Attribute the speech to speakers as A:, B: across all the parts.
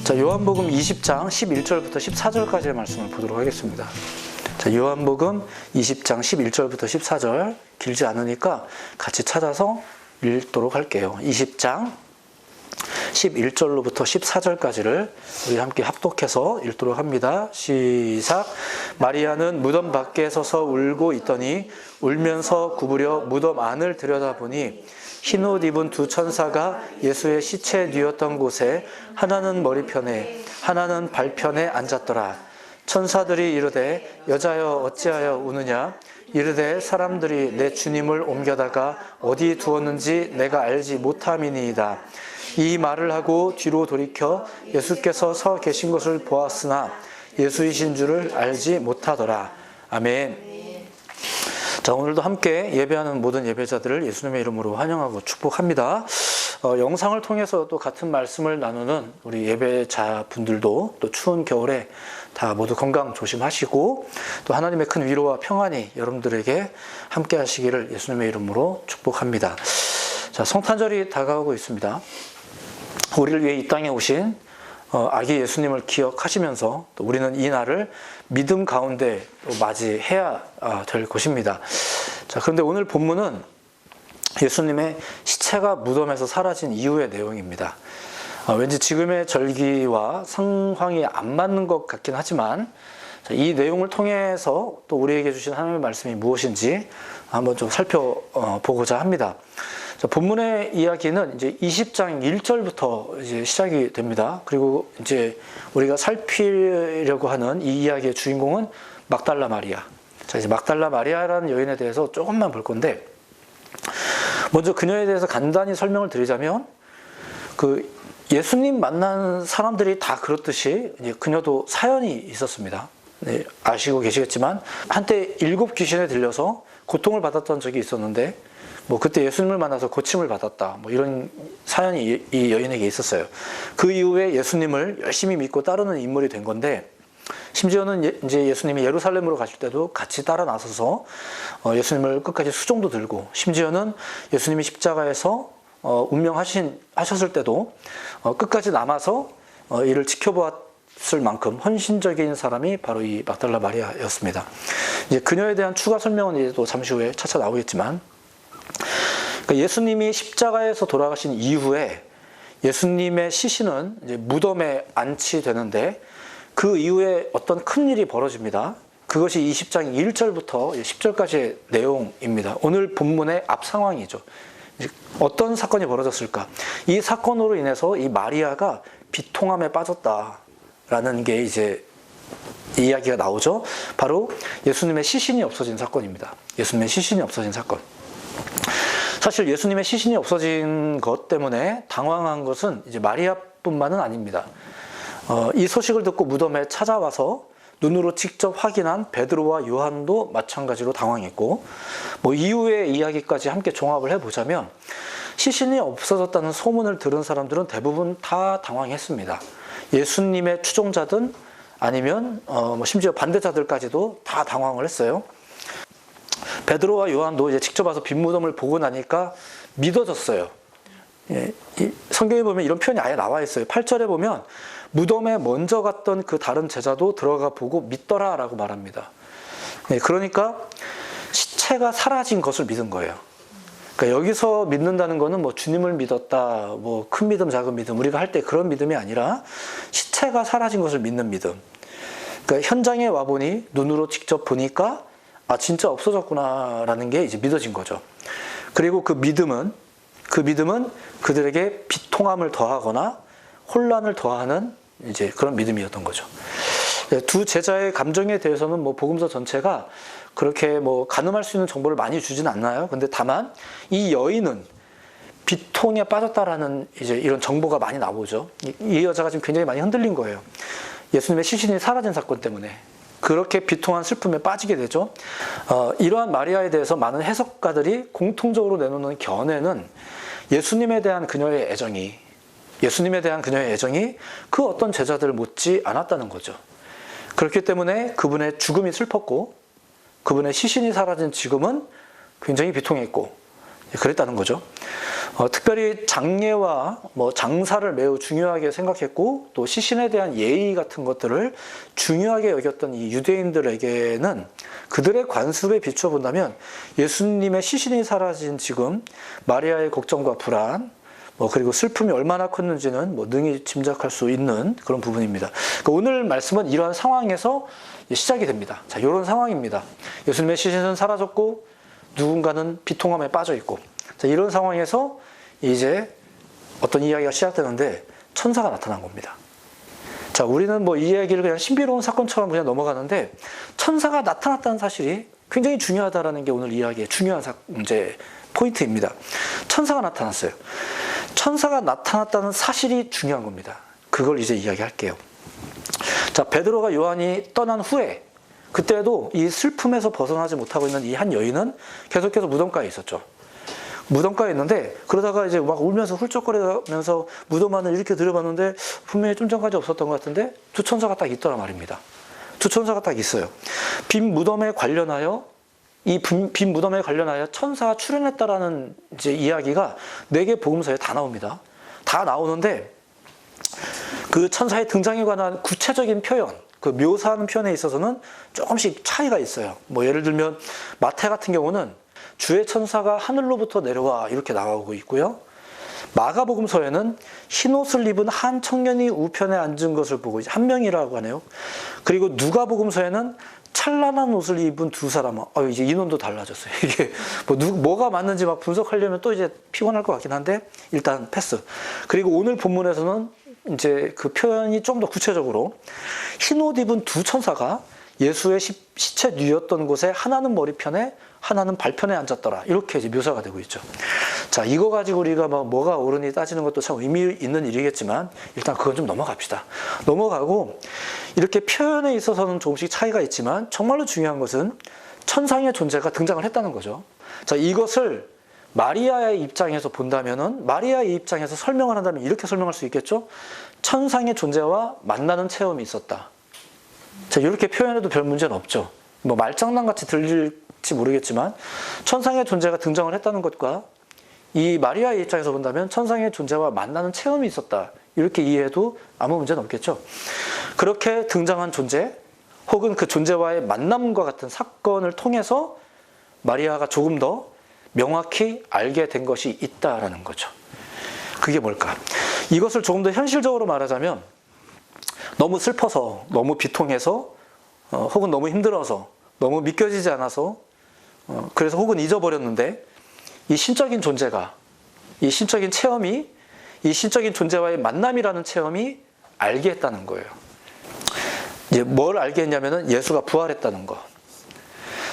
A: 자, 요한복음 20장 11절부터 14절까지의 말씀을 보도록 하겠습니다. 자, 요한복음 20장 11절부터 14절 길지 않으니까 같이 찾아서 읽도록 할게요. 20장 11절로부터 14절까지를 우리 함께 합독해서 읽도록 합니다. 시작. 마리아는 무덤 밖에 서서 울고 있더니 울면서 구부려 무덤 안을 들여다보니 흰옷 입은 두 천사가 예수의 시체 뉘었던 곳에 하나는 머리편에 하나는 발편에 앉았더라. 천사들이 이르되 여자여 어찌하여 우느냐? 이르되 사람들이 내 주님을 옮겨다가 어디 두었는지 내가 알지 못함이니이다. 이 말을 하고 뒤로 돌이켜 예수께서 서 계신 것을 보았으나 예수이신 줄을 알지 못하더라. 아멘. 자, 오늘도 함께 예배하는 모든 예배자들을 예수님의 이름으로 환영하고 축복합니다. 영상을 통해서 또 같은 말씀을 나누는 우리 예배자분들도 또 추운 겨울에 다 모두 건강 조심하시고 또 하나님의 큰 위로와 평안이 여러분들에게 함께 하시기를 예수님의 이름으로 축복합니다. 자, 성탄절이 다가오고 있습니다. 우리를 위해 이 땅에 오신 아기 예수님을 기억하시면서 또 우리는 이 날을 믿음 가운데 맞이해야 될 것입니다. 자, 그런데 오늘 본문은 예수님의 시체가 무덤에서 사라진 이후의 내용입니다. 왠지 지금의 절기와 상황이 안 맞는 것 같긴 하지만 이 내용을 통해서 또 우리에게 주신 하나님의 말씀이 무엇인지 한번 좀 살펴보고자 합니다. 자, 본문의 이야기는 이제 20장 1절부터 이제 시작이 됩니다. 그리고 이제 우리가 살피려고 하는 이 이야기의 주인공은 막달라 마리아. 자, 이제 막달라 마리아라는 여인에 대해서 조금만 볼 건데, 먼저 그녀에 대해서 간단히 설명을 드리자면, 그 예수님 만난 사람들이 다 그렇듯이 이제 그녀도 사연이 있었습니다. 네, 아시고 계시겠지만 한때 7 귀신에 들려서 고통을 받았던 적이 있었는데, 뭐 그때 예수님을 만나서 고침을 받았다, 뭐 이런 사연이 이 여인에게 있었어요. 그 이후에 예수님을 열심히 믿고 따르는 인물이 된 건데, 심지어는 이제 예수님이 예루살렘으로 가실 때도 같이 따라 나서서 예수님을 끝까지 수종도 들고, 심지어는 예수님이 십자가에서 운명하셨을 때도 끝까지 남아서 이를 지켜보았을 만큼 헌신적인 사람이 바로 이 막달라 마리아였습니다. 이제 그녀에 대한 추가 설명은 이제 또 잠시 후에 차차 나오겠지만, 그러니까 예수님이 십자가에서 돌아가신 이후에 예수님의 시신은 이제 무덤에 안치되는데, 그 이후에 어떤 큰 일이 벌어집니다. 그것이 20장 1절부터 10절까지의 내용입니다. 오늘 본문의 앞 상황이죠. 어떤 사건이 벌어졌을까? 이 사건으로 인해서 이 마리아가 비통함에 빠졌다라는 게 이제 이야기가 나오죠. 바로 예수님의 시신이 없어진 사건입니다. 예수님의 시신이 없어진 사건. 사실 예수님의 시신이 없어진 것 때문에 당황한 것은 이제 마리아뿐만은 아닙니다. 이 소식을 듣고 무덤에 찾아와서 눈으로 직접 확인한 베드로와 요한도 마찬가지로 당황했고, 뭐 이후의 이야기까지 함께 종합을 해보자면 시신이 없어졌다는 소문을 들은 사람들은 대부분 다 당황했습니다. 예수님의 추종자든 아니면 심지어 반대자들까지도 다 당황을 했어요. 베드로와 요한도 이제 직접 와서 빈 무덤을 보고 나니까 믿어졌어요. 예, 성경에 보면 이런 표현이 아예 나와 있어요. 8절에 보면 무덤에 먼저 갔던 그 다른 제자도 들어가 보고 믿더라라고 말합니다. 예, 그러니까 시체가 사라진 것을 믿은 거예요. 그러니까 여기서 믿는다는 거는 뭐 주님을 믿었다, 뭐 큰 믿음, 작은 믿음, 우리가 할 때 그런 믿음이 아니라 시체가 사라진 것을 믿는 믿음. 그러니까 현장에 와 보니 눈으로 직접 보니까 아, 진짜 없어졌구나라는 게 이제 믿어진 거죠. 그리고 그 믿음은 그들에게 비통함을 더하거나 혼란을 더하는 이제 그런 믿음이었던 거죠. 두 제자의 감정에 대해서는 뭐 복음서 전체가 그렇게 뭐 가늠할 수 있는 정보를 많이 주진 않나요? 근데 다만 이 여인은 비통에 빠졌다라는 이제 이런 정보가 많이 나오죠. 이 여자가 지금 굉장히 많이 흔들린 거예요. 예수님의 시신이 사라진 사건 때문에. 그렇게 비통한 슬픔에 빠지게 되죠. 이러한 마리아에 대해서 많은 해석가들이 공통적으로 내놓는 견해는 예수님에 대한 그녀의 애정이 그 어떤 제자들을 못지 않았다는 거죠. 그렇기 때문에 그분의 죽음이 슬펐고 그분의 시신이 사라진 지금은 굉장히 비통했고 그랬다는 거죠. 특별히 장례와 장사를 매우 중요하게 생각했고 또 시신에 대한 예의 같은 것들을 중요하게 여겼던 이 유대인들에게는 그들의 관습에 비추어 본다면 예수님의 시신이 사라진 지금 마리아의 걱정과 불안 그리고 슬픔이 얼마나 컸는지는 능히 짐작할 수 있는 그런 부분입니다. 그러니까 오늘 말씀은 이러한 상황에서 시작이 됩니다. 자, 이런 상황입니다. 예수님의 시신은 사라졌고 누군가는 비통함에 빠져 있고, 자, 이런 상황에서 이제 어떤 이야기가 시작되는데 천사가 나타난 겁니다. 자, 우리는 이 이야기를 그냥 신비로운 사건처럼 그냥 넘어가는데 천사가 나타났다는 사실이 굉장히 중요하다라는 게 오늘 이야기의 중요한 이제 포인트입니다. 천사가 나타났어요. 천사가 나타났다는 사실이 중요한 겁니다. 그걸 이제 이야기할게요. 자, 베드로가 요한이 떠난 후에 그때도 이 슬픔에서 벗어나지 못하고 있는 이 한 여인은 계속해서 무덤가에 있었죠. 무덤가에 있는데 그러다가 이제 막 울면서 훌쩍거리면서 무덤 안을 이렇게 들여봤는데 분명히 좀 전까지 없었던 것 같은데 두 천사가 딱 있더라 말입니다. 두 천사가 딱 있어요. 빈 무덤에 관련하여 빈 무덤에 관련하여 천사가 출현했다라는 이제 이야기가 4개 복음서에 다 나옵니다. 다 나오는데 그 천사의 등장에 관한 구체적인 표현, 그 묘사하는 표현에 있어서는 조금씩 차이가 있어요. 예를 들면 마태 같은 경우는 주의 천사가 하늘로부터 내려와 이렇게 나오고 있고요. 마가복음서에는 흰옷을 입은 한 청년이 우편에 앉은 것을 보고 이제 한 명이라고 하네요. 그리고 누가복음서에는 찬란한 옷을 입은 두 사람, 이제 인원도 달라졌어요. 이게 뭐가 맞는지 막 분석하려면 또 이제 피곤할 것 같긴 한데 일단 패스. 그리고 오늘 본문에서는 이제 그 표현이 좀 더 구체적으로 흰옷 입은 두 천사가 예수의 시체 뉘었던 곳에 하나는 머리편에 하나는 발편에 앉았더라. 이렇게 이제 묘사가 되고 있죠. 자, 이거 가지고 우리가 뭐가 옳으니 따지는 것도 참 의미 있는 일이겠지만 일단 그건 좀 넘어갑시다. 넘어가고 이렇게 표현에 있어서는 조금씩 차이가 있지만 정말로 중요한 것은 천상의 존재가 등장을 했다는 거죠. 자, 이것을 마리아의 입장에서 본다면은 마리아의 입장에서 설명을 한다면 이렇게 설명할 수 있겠죠. 천상의 존재와 만나는 체험이 있었다. 자, 이렇게 표현해도 별 문제는 없죠. 말장난같이 들릴지 모르겠지만 천상의 존재가 등장을 했다는 것과 이 마리아의 입장에서 본다면 천상의 존재와 만나는 체험이 있었다. 이렇게 이해해도 아무 문제는 없겠죠. 그렇게 등장한 존재 혹은 그 존재와의 만남과 같은 사건을 통해서 마리아가 조금 더 명확히 알게 된 것이 있다라는 거죠. 그게 뭘까? 이것을 조금 더 현실적으로 말하자면 너무 슬퍼서, 너무 비통해서, 혹은 너무 힘들어서, 너무 믿겨지지 않아서, 그래서 혹은 잊어버렸는데 이 신적인 존재가, 이 신적인 체험이, 이 신적인 존재와의 만남이라는 체험이 알게 했다는 거예요. 이제 뭘 알게 했냐면은 예수가 부활했다는 거.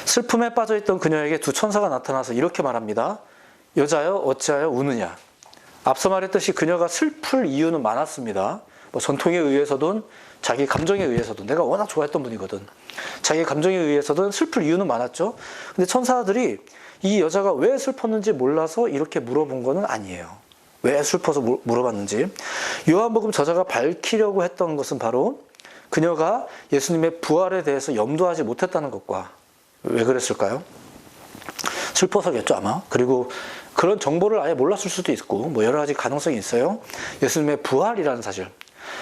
A: 슬픔에 빠져있던 그녀에게 두 천사가 나타나서 이렇게 말합니다. 여자여 어찌하여 우느냐. 앞서 말했듯이 그녀가 슬플 이유는 많았습니다. 전통에 의해서든 자기 감정에 의해서든 내가 워낙 좋아했던 분이거든. 자기 감정에 의해서든 슬플 이유는 많았죠. 근데 천사들이 이 여자가 왜 슬펐는지 몰라서 이렇게 물어본 거는 아니에요. 왜 슬퍼서 물어봤는지. 요한복음 저자가 밝히려고 했던 것은 바로 그녀가 예수님의 부활에 대해서 염두하지 못했다는 것과 왜 그랬을까요? 슬퍼서겠죠 아마. 그리고 그런 정보를 아예 몰랐을 수도 있고 여러 가지 가능성이 있어요. 예수님의 부활이라는 사실.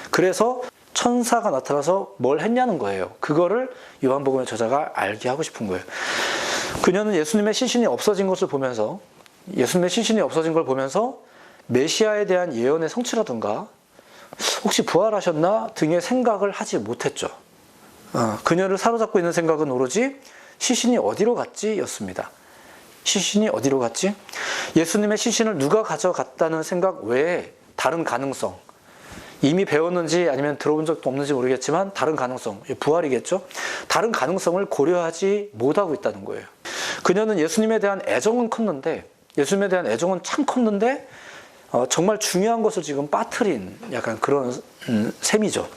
A: 그래서 천사가 나타나서 뭘 했냐는 거예요. 그거를 요한복음의 저자가 알게 하고 싶은 거예요. 그녀는 예수님의 시신이 없어진 것을 보면서 예수님의 시신이 없어진 걸 보면서 메시아에 대한 예언의 성취라든가 혹시 부활하셨나 등의 생각을 하지 못했죠. 그녀를 사로잡고 있는 생각은 오로지 시신이 어디로 갔지? 였습니다. 시신이 어디로 갔지? 예수님의 시신을 누가 가져갔다는 생각 외에 다른 가능성, 이미 배웠는지 아니면 들어본 적도 없는지 모르겠지만 다른 가능성, 부활이겠죠? 다른 가능성을 고려하지 못하고 있다는 거예요. 그녀는 예수님에 대한 애정은 컸는데, 예수님에 대한 애정은 참 컸는데 정말 중요한 것을 지금 빠뜨린 약간 그런 셈이죠.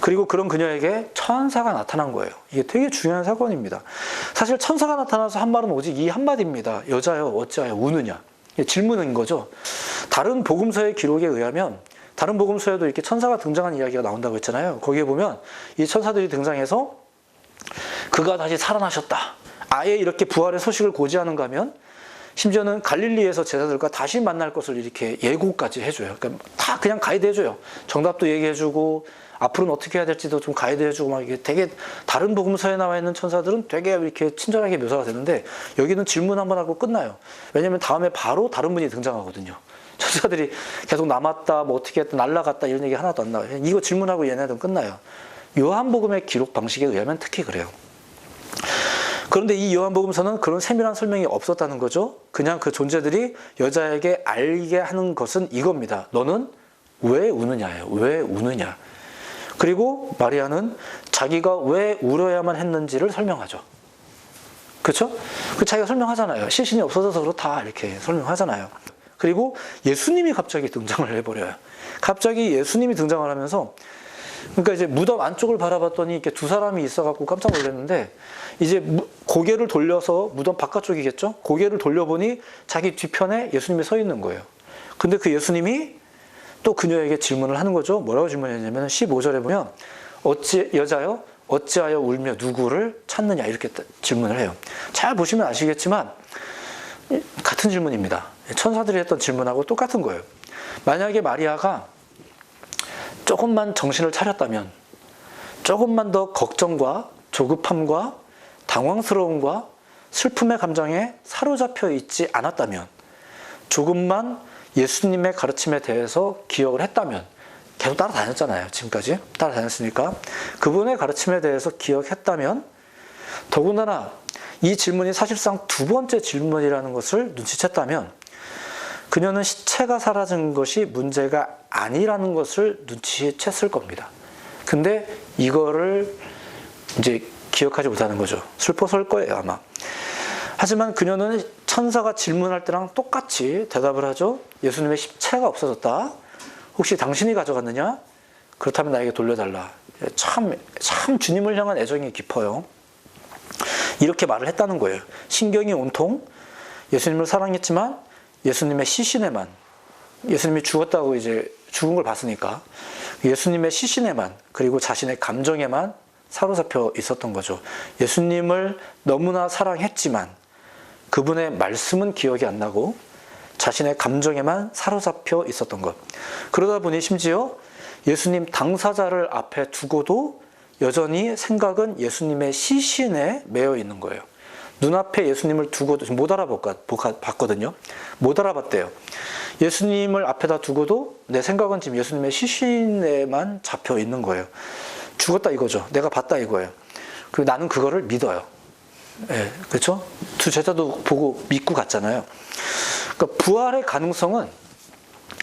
A: 그리고 그런 그녀에게 천사가 나타난 거예요. 이게 되게 중요한 사건입니다. 사실 천사가 나타나서 한 말은 오직 이 한마디입니다. 여자여 어찌하여 우느냐. 질문인 거죠. 다른 복음서의 기록에 의하면 다른 복음서에도 이렇게 천사가 등장한 이야기가 나온다고 했잖아요. 거기에 보면 이 천사들이 등장해서 그가 다시 살아나셨다. 아예 이렇게 부활의 소식을 고지하는가 하면 심지어는 갈릴리에서 제자들과 다시 만날 것을 이렇게 예고까지 해줘요. 그러니까 다 그냥 가이드 해줘요. 정답도 얘기해주고 앞으로는 어떻게 해야 될지도 좀 가이드 해주고 막 이게 되게 다른 복음서에 나와 있는 천사들은 되게 이렇게 친절하게 묘사가 되는데 여기는 질문 한번 하고 끝나요. 왜냐면 다음에 바로 다른 분이 등장하거든요. 천사들이 계속 남았다, 뭐 어떻게 했다, 날라갔다 이런 얘기 하나도 안 나와요. 이거 질문하고 얘네들은 끝나요. 요한복음의 기록 방식에 의하면 특히 그래요. 그런데 이 요한복음서는 그런 세밀한 설명이 없었다는 거죠. 그냥 그 존재들이 여자에게 알게 하는 것은 이겁니다. 너는 왜 우느냐예요. 왜 우느냐. 그리고 마리아는 자기가 왜 울어야만 했는지를 설명하죠. 그렇죠? 자기가 설명하잖아요. 시신이 없어져서 그렇다 이렇게 설명하잖아요. 그리고 예수님이 갑자기 등장을 해버려요. 갑자기 예수님이 등장을 하면서 그러니까 이제 무덤 안쪽을 바라봤더니 이렇게 두 사람이 있어갖고 깜짝 놀랐는데 이제 고개를 돌려서 무덤 바깥쪽이겠죠? 고개를 돌려보니 자기 뒤편에 예수님이 서 있는 거예요. 근데 그 예수님이 또 그녀에게 질문을 하는 거죠. 뭐라고 질문했냐면 15절에 보면 여자여 어찌하여 울며 누구를 찾느냐 이렇게 질문을 해요. 잘 보시면 아시겠지만 같은 질문입니다. 천사들이 했던 질문하고 똑같은 거예요. 만약에 마리아가 조금만 정신을 차렸다면, 조금만 더 걱정과 조급함과 당황스러움과 슬픔의 감정에 사로잡혀 있지 않았다면, 조금만 예수님의 가르침에 대해서 기억을 했다면, 계속 따라다녔잖아요. 지금까지 따라다녔으니까 그분의 가르침에 대해서 기억했다면, 더군다나 이 질문이 사실상 두 번째 질문이라는 것을 눈치챘다면 그녀는 시체가 사라진 것이 문제가 아니라는 것을 눈치챘을 겁니다. 근데 이거를 이제 기억하지 못하는 거죠. 슬퍼서일 거예요, 아마. 하지만 그녀는 천사가 질문할 때랑 똑같이 대답을 하죠. 예수님의 시체가 없어졌다. 혹시 당신이 가져갔느냐? 그렇다면 나에게 돌려달라. 참 주님을 향한 애정이 깊어요. 이렇게 말을 했다는 거예요. 신경이 온통 예수님을 사랑했지만 예수님의 시신에만, 예수님이 죽었다고 이제 죽은 걸 봤으니까 예수님의 시신에만 그리고 자신의 감정에만 사로잡혀 있었던 거죠. 예수님을 너무나 사랑했지만 그분의 말씀은 기억이 안 나고 자신의 감정에만 사로잡혀 있었던 것. 그러다 보니 심지어 예수님 당사자를 앞에 두고도 여전히 생각은 예수님의 시신에 매여 있는 거예요. 눈앞에 예수님을 두고도 못 알아봤거든요. 못 알아봤대요. 예수님을 앞에다 두고도 내 생각은 지금 예수님의 시신에만 잡혀 있는 거예요. 죽었다 이거죠. 내가 봤다 이거예요. 그리고 나는 그거를 믿어요. 예, 그렇죠? 두 제자도 보고 믿고 갔잖아요. 그러니까 부활의 가능성은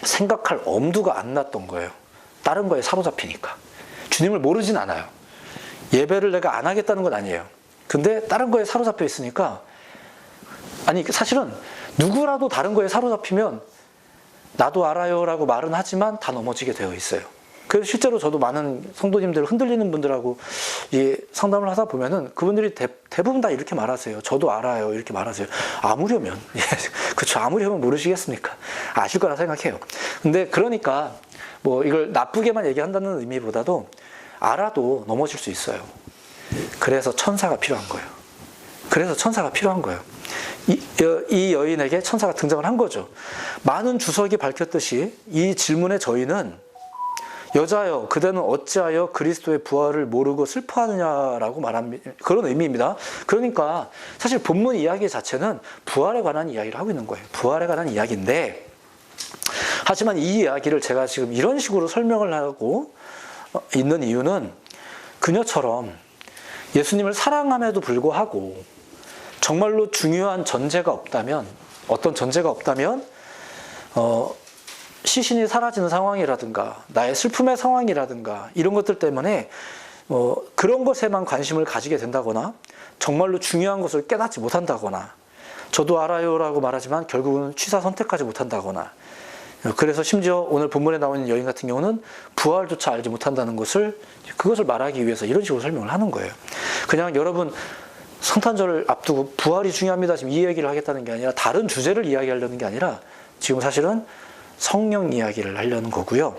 A: 생각할 엄두가 안 났던 거예요. 다른 거에 사로잡히니까. 주님을 모르진 않아요. 예배를 내가 안 하겠다는 건 아니에요. 근데 다른 거에 사로잡혀 있으니까, 아니 사실은 누구라도 다른 거에 사로잡히면 나도 알아요 라고 말은 하지만 다 넘어지게 되어 있어요. 그래서 실제로 저도 많은 성도님들 흔들리는 분들하고 상담을 하다 보면은 그분들이 대부분 다 이렇게 말하세요. 저도 알아요 이렇게 말하세요. 아무려면 그렇죠. 아무려면 모르시겠습니까? 아실 거라 생각해요. 근데 그러니까 뭐 이걸 나쁘게만 얘기한다는 의미보다도 알아도 넘어질 수 있어요. 그래서 천사가 필요한 거예요. 그래서 천사가 필요한 거예요. 이 여인에게 천사가 등장을 한 거죠. 많은 주석이 밝혔듯이 이 질문의 저희는 여자여 그대는 어찌하여 그리스도의 부활을 모르고 슬퍼하느냐라고 말한 그런 의미입니다. 그러니까 사실 본문 이야기 자체는 부활에 관한 이야기를 하고 있는 거예요. 부활에 관한 이야기인데, 하지만 이 이야기를 제가 지금 이런 식으로 설명을 하고 있는 이유는 그녀처럼 예수님을 사랑함에도 불구하고 정말로 중요한 전제가 없다면, 어떤 전제가 없다면 시신이 사라지는 상황이라든가 나의 슬픔의 상황이라든가 이런 것들 때문에 그런 것에만 관심을 가지게 된다거나 정말로 중요한 것을 깨닫지 못한다거나 저도 알아요 라고 말하지만 결국은 취사 선택하지 못한다거나, 그래서 심지어 오늘 본문에 나오는 여인 같은 경우는 부활조차 알지 못한다는 것을, 그것을 말하기 위해서 이런 식으로 설명을 하는 거예요. 그냥 여러분 성탄절을 앞두고 부활이 중요합니다 지금 이 얘기를 하겠다는 게 아니라 다른 주제를 이야기하려는 게 아니라 지금 사실은 성령 이야기를 하려는 거고요.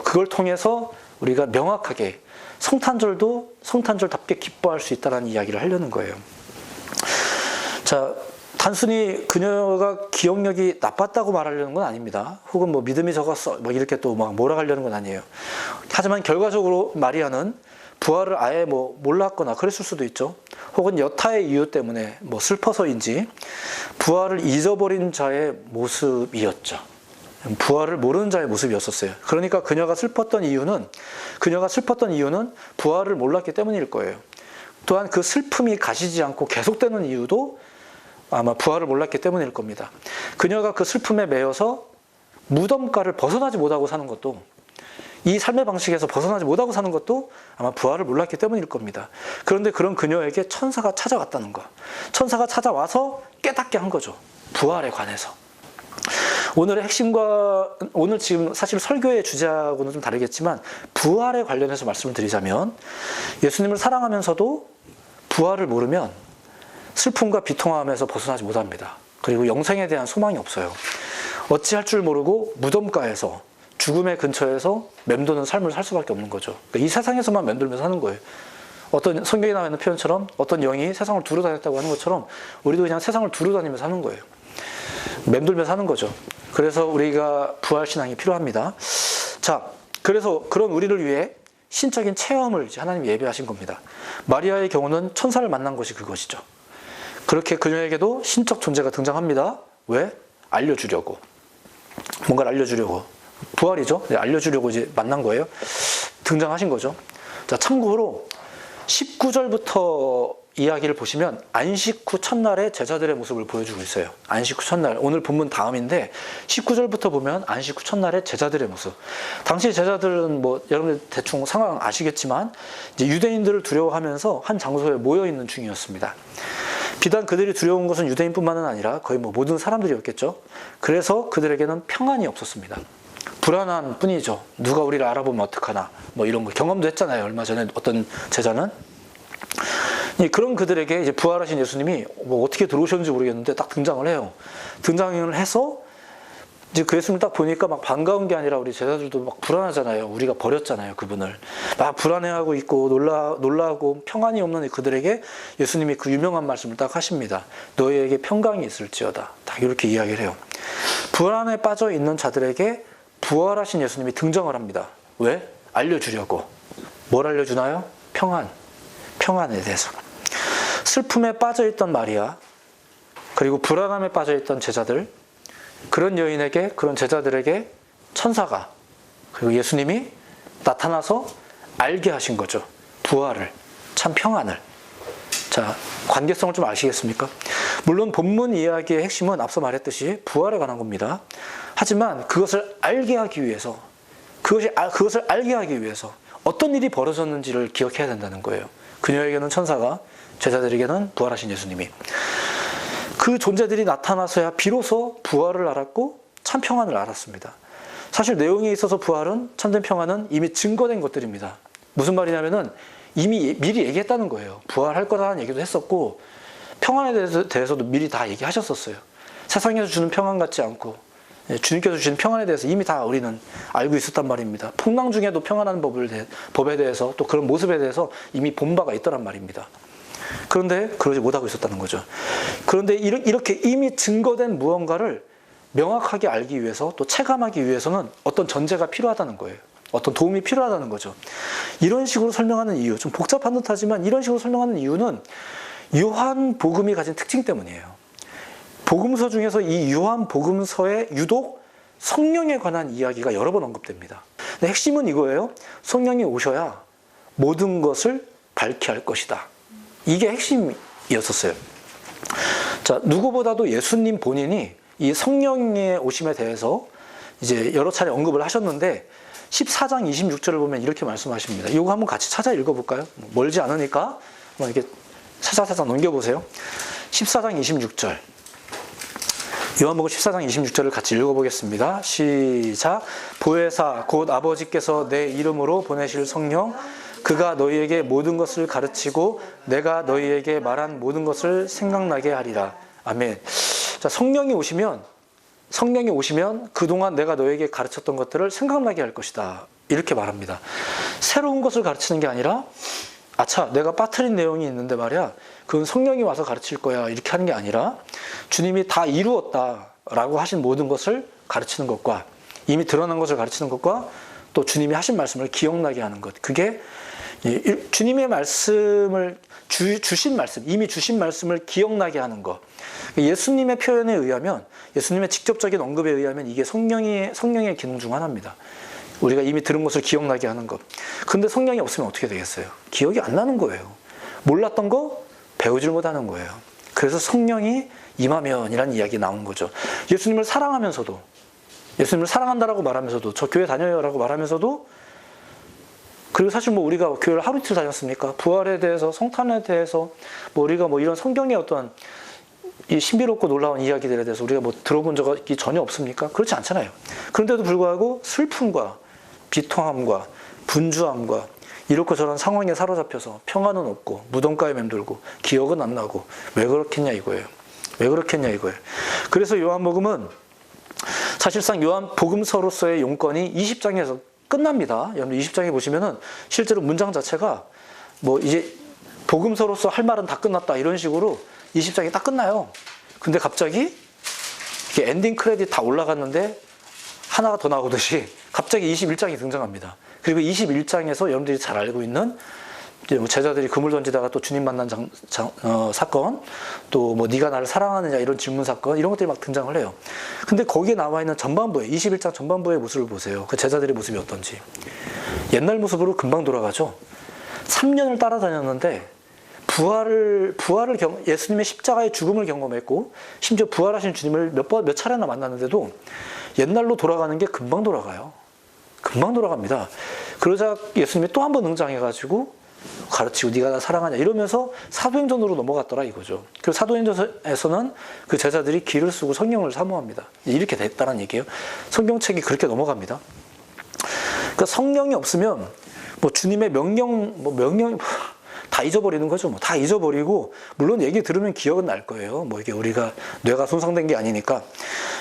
A: 그걸 통해서 우리가 명확하게 성탄절도 성탄절답게 기뻐할 수 있다는 이야기를 하려는 거예요. 자, 단순히 그녀가 기억력이 나빴다고 말하려는 건 아닙니다. 혹은 뭐 믿음이 적었어 뭐 이렇게 또 막 몰아가려는 건 아니에요. 하지만 결과적으로 마리아는 부활을 아예 뭐 몰랐거나 그랬을 수도 있죠. 혹은 여타의 이유 때문에 뭐 슬퍼서인지 부활을 잊어버린 자의 모습이었죠. 부활을 모르는 자의 모습이었었어요. 그러니까 그녀가 슬펐던 이유는 부활을 몰랐기 때문일 거예요. 또한 그 슬픔이 가시지 않고 계속되는 이유도 아마 부활을 몰랐기 때문일 겁니다. 그녀가 그 슬픔에 매여서 무덤가를 벗어나지 못하고 사는 것도, 이 삶의 방식에서 벗어나지 못하고 사는 것도 아마 부활을 몰랐기 때문일 겁니다. 그런데 그런 그녀에게 천사가 찾아왔다는 거, 천사가 찾아와서 깨닫게 한 거죠. 부활에 관해서. 오늘의 핵심과, 오늘 지금 사실 설교의 주제하고는 좀 다르겠지만 부활에 관련해서 말씀을 드리자면, 예수님을 사랑하면서도 부활을 모르면 슬픔과 비통함에서 벗어나지 못합니다. 그리고 영생에 대한 소망이 없어요. 어찌할 줄 모르고 무덤가에서, 죽음의 근처에서 맴도는 삶을 살 수밖에 없는 거죠. 그러니까 이 세상에서만 맴돌면서 사는 거예요. 어떤 성경에 나와 있는 표현처럼 어떤 영이 세상을 두루 다녔다고 하는 것처럼 우리도 그냥 세상을 두루 다니면서 사는 거예요. 맴돌면서 사는 거죠. 그래서 우리가 부활신앙이 필요합니다. 자, 그래서 그런 우리를 위해 신적인 체험을 하나님이 예배하신 겁니다. 마리아의 경우는 천사를 만난 것이 그것이죠. 그렇게 그녀에게도 신적 존재가 등장합니다. 왜? 알려주려고. 뭔가를 알려주려고. 부활이죠. 알려주려고 이제 만난 거예요. 등장하신 거죠. 자, 참고로 19절부터 이야기를 보시면 안식 후 첫날에 제자들의 모습을 보여주고 있어요. 안식 후 첫날, 오늘 본문 다음인데 19절부터 보면 안식 후 첫날에 제자들의 모습. 당시 제자들은 뭐 여러분들 대충 상황 아시겠지만 이제 유대인들을 두려워하면서 한 장소에 모여 있는 중이었습니다. 비단 그들이 두려운 것은 유대인뿐만은 아니라 거의 뭐 모든 사람들이었겠죠. 그래서 그들에게는 평안이 없었습니다. 불안한 뿐이죠. 누가 우리를 알아보면 어떡하나, 뭐 이런 거 경험도 했잖아요. 얼마 전에 어떤 제자는. 그런 그들에게 이제 부활하신 예수님이 뭐 어떻게 들어오셨는지 모르겠는데 딱 등장을 해요. 등장을 해서 이제 그 예수님 딱 보니까 막 반가운 게 아니라 우리 제자들도 막 불안하잖아요. 우리가 버렸잖아요, 그분을. 막 불안해하고 있고 놀라고 평안이 없는 그들에게 예수님이 그 유명한 말씀을 딱 하십니다. 너희에게 평강이 있을지어다. 딱 이렇게 이야기를 해요. 불안에 빠져 있는 자들에게 부활하신 예수님이 등장을 합니다. 왜? 알려주려고. 뭘 알려주나요? 평안에 대해서. 슬픔에 빠져있던 마리아, 그리고 불안함에 빠져있던 제자들, 그런 여인에게, 그런 제자들에게 천사가, 그리고 예수님이 나타나서 알게 하신 거죠. 부활을, 참 평안을. 자, 관계성을 좀 아시겠습니까? 물론 본문 이야기의 핵심은 앞서 말했듯이 부활에 관한 겁니다. 하지만 그것을 알게 하기 위해서, 그것을 알게 하기 위해서 어떤 일이 벌어졌는지를 기억해야 된다는 거예요. 그녀에게는 천사가, 제자들에게는 부활하신 예수님이. 그 존재들이 나타나서야 비로소 부활을 알았고 참 평안을 알았습니다. 사실 내용에 있어서 부활은, 참된 평안은 이미 증거된 것들입니다. 무슨 말이냐면은 이미 미리 얘기했다는 거예요. 부활할 거라는 얘기도 했었고 평안에 대해서도 미리 다 얘기하셨었어요. 세상에서 주는 평안 같지 않고 주님께서 주신 평안에 대해서 이미 다 우리는 알고 있었단 말입니다. 풍랑 중에도 평안한 법에 대해서, 또 그런 모습에 대해서 이미 본 바가 있더란 말입니다. 그런데 그러지 못하고 있었다는 거죠. 그런데 이렇게 이미 증거된 무언가를 명확하게 알기 위해서, 또 체감하기 위해서는 어떤 전제가 필요하다는 거예요. 어떤 도움이 필요하다는 거죠. 이런 식으로 설명하는 이유, 좀 복잡한 듯하지만 이런 식으로 설명하는 이유는 요한복음이 가진 특징 때문이에요. 복음서 중에서 이 요한복음서에 유독 성령에 관한 이야기가 여러 번 언급됩니다. 근데 핵심은 이거예요. 성령이 오셔야 모든 것을 밝게 할 것이다. 이게 핵심이었었어요. 자, 누구보다도 예수님 본인이 이 성령의 오심에 대해서 이제 여러 차례 언급을 하셨는데 14장 26절을 보면 이렇게 말씀하십니다. 이거 한번 같이 찾아 읽어볼까요? 멀지 않으니까 한번 이렇게 살짝 넘겨보세요. 14장 26절. 요한복음 14장 26절을 같이 읽어보겠습니다. 시작. 보혜사 곧 아버지께서 내 이름으로 보내실 성령, 그가 너희에게 모든 것을 가르치고 내가 너희에게 말한 모든 것을 생각나게 하리라. 아멘. 자, 성령이 오시면 그동안 내가 너희에게 가르쳤던 것들을 생각나게 할 것이다. 이렇게 말합니다. 새로운 것을 가르치는 게 아니라 아차, 내가 빠뜨린 내용이 있는데 말이야, 그건 성령이 와서 가르칠 거야, 이렇게 하는 게 아니라 주님이 다 이루었다라고 하신 모든 것을 가르치는 것과 이미 드러난 것을 가르치는 것과 또 주님이 하신 말씀을 기억나게 하는 것, 그게 주님의 말씀을 주신 말씀, 이미 주신 말씀을 기억나게 하는 것. 예수님의 표현에 의하면, 예수님의 직접적인 언급에 의하면 이게 성령의 기능 중 하나입니다. 우리가 이미 들은 것을 기억나게 하는 것. 근데 성령이 없으면 어떻게 되겠어요? 기억이 안 나는 거예요. 몰랐던 거 배우질 못하는 거예요. 그래서 성령이 임하면이라는 이야기 나오는 거죠. 예수님을 사랑하면서도, 예수님을 사랑한다라고 말하면서도, 저 교회 다녀요라고 말하면서도, 그리고 사실 뭐 우리가 교회를 하루 이틀 다녔습니까? 부활에 대해서, 성탄에 대해서, 뭐 우리가 뭐 이런 성경의 어떤 이 신비롭고 놀라운 이야기들에 대해서 우리가 뭐 들어본 적이 전혀 없습니까? 그렇지 않잖아요. 그런데도 불구하고 슬픔과 비통함과 분주함과 이렇고 저런 상황에 사로잡혀서 평안은 없고 무덤가에 맴돌고 기억은 안 나고 왜 그렇겠냐 이거예요. 왜 그렇겠냐 이거예요. 그래서 요한복음은 사실상 요한복음서로서의 용건이 20장에서 끝납니다. 여러분 20장에 보시면은 실제로 문장 자체가 뭐 이제 복음서로서 할 말은 다 끝났다 이런 식으로 20장이 딱 끝나요. 근데 갑자기 이게 엔딩 크레딧 다 올라갔는데 하나가 더 나오듯이 갑자기 21장이 등장합니다. 그리고 21장에서 여러분들이 잘 알고 있는 제자들이 그물 던지다가 또 주님 만난 사건, 또 뭐 네가 나를 사랑하느냐 이런 질문 사건, 이런 것들이 막 등장을 해요. 근데 거기에 나와 있는 전반부에 21장 전반부의 모습을 보세요. 그 제자들의 모습이 어떤지. 옛날 모습으로 금방 돌아가죠. 3년을 따라다녔는데 예수님의 십자가의 죽음을 경험했고 심지어 부활하신 주님을 몇 차례나 만났는데도 옛날로 돌아가는 게 금방 돌아가요. 금방 돌아갑니다. 그러자 예수님이 또 한 번 등장해가지고 가르치고 네가 나 사랑하냐 이러면서 사도행전으로 넘어갔더라 이거죠. 그리고 사도행전에서는 그 제자들이 기를 쓰고 성령을 사모합니다. 이렇게 됐다는 얘기예요. 성경책이 그렇게 넘어갑니다. 그러니까 성령이 없으면 뭐 주님의 명령 다 잊어버리는 거죠. 뭐 다 잊어버리고 물론 얘기 들으면 기억은 날 거예요. 뭐 이게 우리가 뇌가 손상된 게 아니니까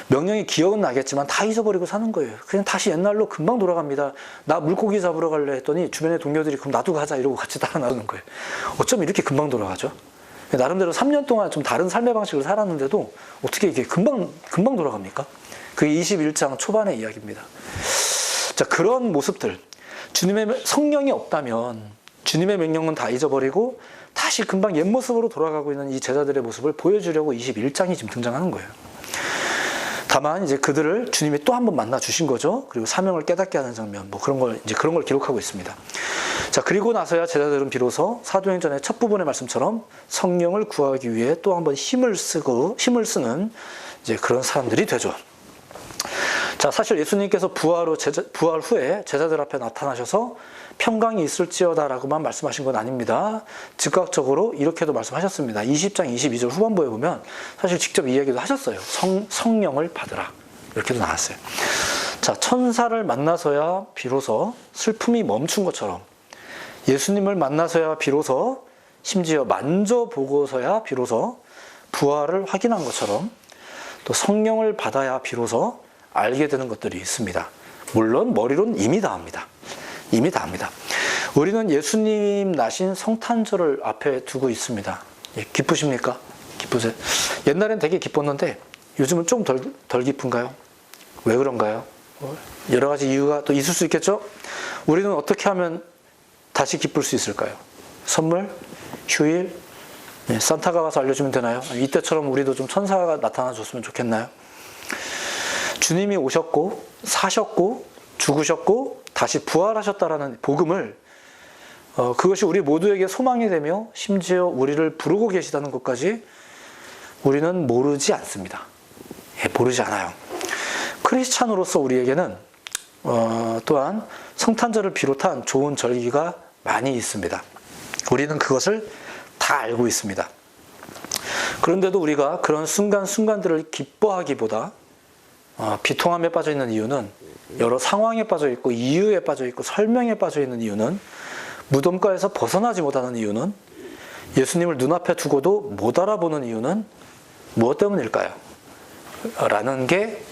A: 명령이 기억은 나겠지만 다 잊어버리고 사는 거예요. 그냥 다시 옛날로 금방 돌아갑니다. 나 물고기 잡으러 갈래 했더니 주변의 동료들이 그럼 나도 가자 이러고 같이 따라 나오는 거예요. 어쩜 이렇게 금방 돌아가죠? 나름대로 3년 동안 좀 다른 삶의 방식을 살았는데도 어떻게 이게 금방 돌아갑니까? 그게 21장 초반의 이야기입니다. 자, 그런 모습들, 주님의 성령이 없다면 주님의 명령은 다 잊어버리고 다시 금방 옛 모습으로 돌아가고 있는 이 제자들의 모습을 보여주려고 21장이 지금 등장하는 거예요. 다만 이제 그들을 주님이 또 한 번 만나 주신 거죠. 그리고 사명을 깨닫게 하는 장면, 뭐 그런 걸 기록하고 있습니다. 자, 그리고 나서야 제자들은 비로소 사도행전의 첫 부분의 말씀처럼 성령을 구하기 위해 또 한 번 힘을 쓰는 이제 그런 사람들이 되죠. 자, 사실 예수님께서 부활 후에 제자들 앞에 나타나셔서 평강이 있을지어다라고만 말씀하신 건 아닙니다. 즉각적으로 이렇게도 말씀하셨습니다. 20장 22절 후반부에 보면 사실 직접 이 얘기도 하셨어요. 성령을 받으라. 이렇게도 나왔어요. 자, 천사를 만나서야 비로소 슬픔이 멈춘 것처럼 예수님을 만나서야 비로소 심지어 만져보고서야 비로소 부활을 확인한 것처럼 또 성령을 받아야 비로소 알게 되는 것들이 있습니다. 물론 머리로는 이미 다 압니다. 이미 다 압니다. 우리는 예수님 나신 성탄절을 앞에 두고 있습니다. 예, 기쁘십니까? 기쁘세요? 옛날엔 되게 기뻤는데 요즘은 좀 덜 기쁜가요? 왜 그런가요? 여러 가지 이유가 또 있을 수 있겠죠? 우리는 어떻게 하면 다시 기쁠 수 있을까요? 선물? 휴일? 예, 산타가 와서 알려주면 되나요? 이때처럼 우리도 좀 천사가 나타나 줬으면 좋겠나요? 주님이 오셨고 사셨고 죽으셨고 다시 부활하셨다라는 복음을 그것이 우리 모두에게 소망이 되며 심지어 우리를 부르고 계시다는 것까지 우리는 모르지 않습니다. 예, 모르지 않아요. 크리스찬으로서 우리에게는 또한 성탄절을 비롯한 좋은 절기가 많이 있습니다. 우리는 그것을 다 알고 있습니다. 그런데도 우리가 그런 순간순간들을 기뻐하기보다 비통함에 빠져 있는 이유는 여러 상황에 빠져 있고 이유에 빠져 있고 설명에 빠져 있는 이유는 무덤가에서 벗어나지 못하는 이유는 예수님을 눈앞에 두고도 못 알아보는 이유는 무엇 때문일까요? 라는 게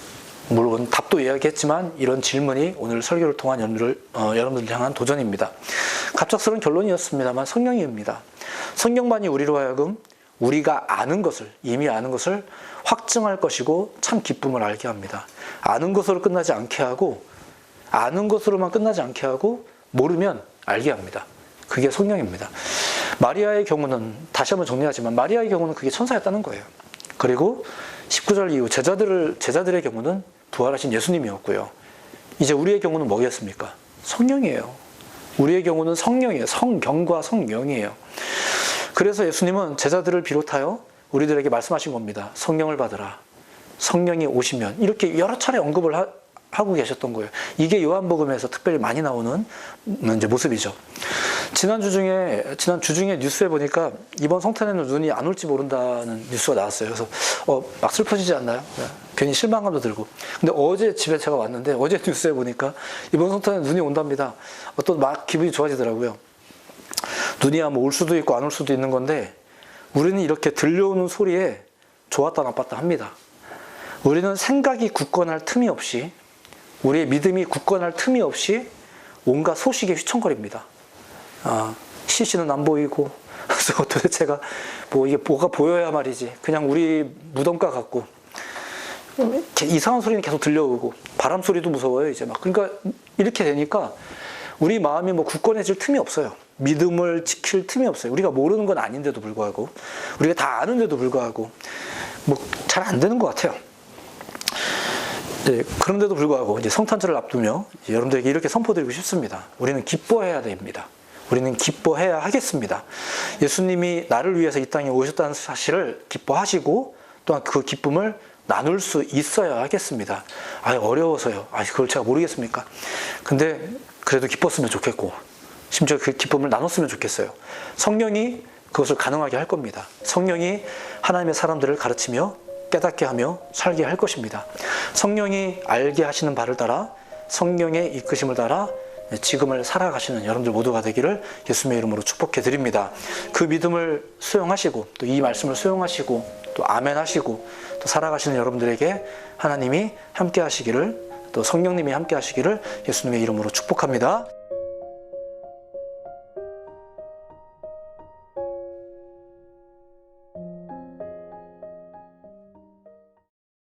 A: 물론 답도 이야기했지만 이런 질문이 오늘 설교를 통한 여러분들 향한 도전입니다. 갑작스러운 결론이었습니다만 성령입니다. 성령만이 우리로 하여금 우리가 이미 아는 것을 확증할 것이고 참 기쁨을 알게 합니다. 아는 것으로 끝나지 않게 하고, 아는 것으로만 끝나지 않게 하고, 모르면 알게 합니다. 그게 성령입니다. 마리아의 경우는, 다시 한번 정리하지만 마리아의 경우는 그게 천사였다는 거예요. 그리고 19절 이후 제자들의 경우는 부활하신 예수님이었고요. 이제 우리의 경우는 뭐겠습니까? 성령이에요. 우리의 경우는 성령이에요. 성경과 성령이에요. 그래서 예수님은 제자들을 비롯하여 우리들에게 말씀하신 겁니다. 성령을 받으라. 성령이 오시면, 이렇게 여러 차례 언급을 하고 계셨던 거예요. 이게 요한복음에서 특별히 많이 나오는 이제 모습이죠. 지난 주 중에 뉴스에 보니까 이번 성탄에는 눈이 안 올지 모른다는 뉴스가 나왔어요. 그래서 막 슬퍼지지 않나요? 괜히 실망감도 들고. 근데 어제 집에 제가 왔는데 어제 뉴스에 보니까 이번 성탄에 눈이 온답니다. 막 기분이 좋아지더라고요. 눈이 뭐 올 수도 있고 안 올 수도 있는 건데, 우리는 이렇게 들려오는 소리에 좋았다 나빴다 합니다. 우리는 생각이 굳건할 틈이 없이, 우리의 믿음이 굳건할 틈이 없이 온갖 소식에 휘청거립니다. CC는 안 보이고, 그래서 도대체가 이게 뭐가 보여야 말이지. 그냥 우리 무덤가 같고, 이상한 소리는 계속 들려오고, 바람 소리도 무서워요, 이제 막. 그러니까 이렇게 되니까 우리 마음이 굳건해질 틈이 없어요. 믿음을 지킬 틈이 없어요. 우리가 모르는 건 아닌데도 불구하고, 우리가 다 아는데도 불구하고, 잘 안 되는 것 같아요. 네, 그런데도 불구하고 이제 성탄절을 앞두며 여러분들에게 이렇게 선포드리고 싶습니다. 우리는 기뻐해야 됩니다. 우리는 기뻐해야 하겠습니다. 예수님이 나를 위해서 이 땅에 오셨다는 사실을 기뻐하시고, 또한 그 기쁨을 나눌 수 있어야 하겠습니다. 어려워서요. 그걸 제가 모르겠습니까? 근데 그래도 기뻤으면 좋겠고, 심지어 그 기쁨을 나눴으면 좋겠어요. 성령이 그것을 가능하게 할 겁니다. 성령이 하나님의 사람들을 가르치며 깨닫게 하며 살게 할 것입니다. 성령이 알게 하시는 바를 따라, 성령의 이끄심을 따라 지금을 살아가시는 여러분들 모두가 되기를 예수님의 이름으로 축복해 드립니다. 그 믿음을 수용하시고, 또 이 말씀을 수용하시고, 또 아멘 하시고, 또 살아가시는 여러분들에게 하나님이 함께 하시기를, 또 성령님이 함께 하시기를 예수님의 이름으로 축복합니다.